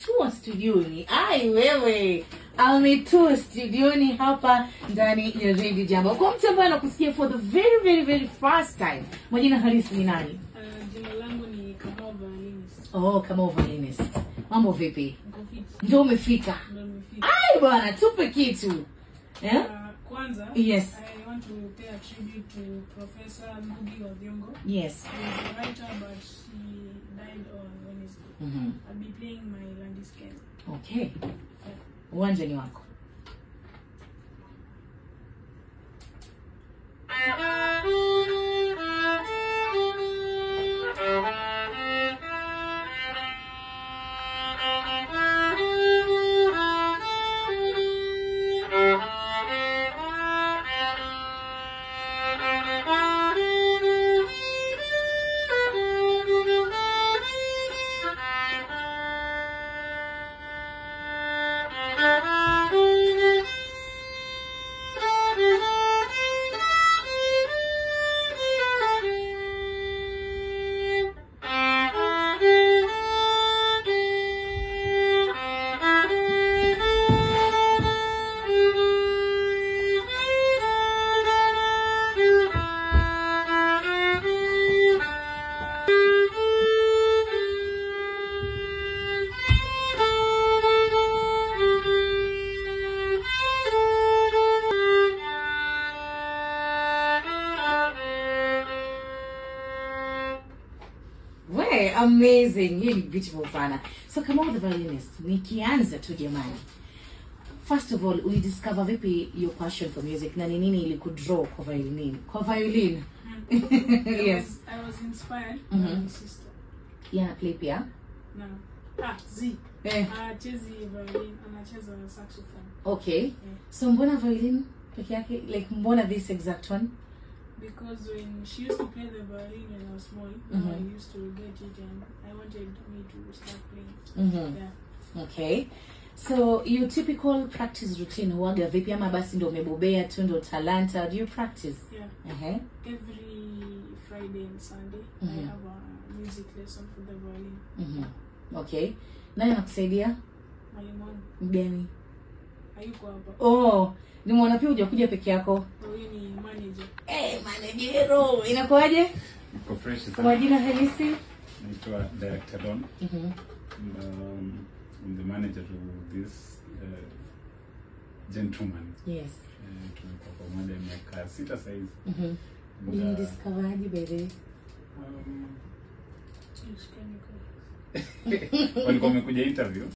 ametua studioni. Ai wewe, ametua studioni hapa ndani ya Radio Jambo. Kwa mtu ambaye anakusikia for the very first time, majina halisi ni nani? Jina langu ni Kamau Violinist. Oh, Kamau Violinist. Mambo vipi? Ndio umefika. Nimefika. Ai bwana, tupe kitu. Kwanza, yes. I want to pay a tribute to Professor Ngugi wa Thiong'o. Yes. He's a writer, but he died on Wednesday. I'll be playing my Landiscale. Okay. Uwanja ni wako. Amazing, really beautiful sana. So Kamau the Violinist, nikianza tu jamani. First of all, we discover vipi your passion for music na nini ilikudraw kwa violin? Kwa violin. Yes. I was inspired by my sister. Yeah, play piano. No. Z. Chezi violin, anacheza saxophone. Okay. Yeah. So mbona violin peke yake? Like mbona this exact one? Because when she used to play the violin when I was small, I used to get it and I wanted me to start playing. Yeah. Okay. So your typical practice routine huaga vipi ama basi ndio umebobea tu ndio talanta? Do you practice? Yeah. Every Friday and Sunday I have a music lesson for the violin. Okay. Nani anakusaidia? Mwalimu wangu. Mgeni? Hayuko hapa. Oh, nimeona pia hujakuja peke yako. Huyu ni manager. Manajero. Inakuaje? Niko fresh sana. Kwa jina halisi? Naitwa Director Don. I'm the manager to this gentleman. Yes. Tumekuwa pamoja miaka 6 sasa hivi. Discover aje by the way? Walikuwa wamekuja interview.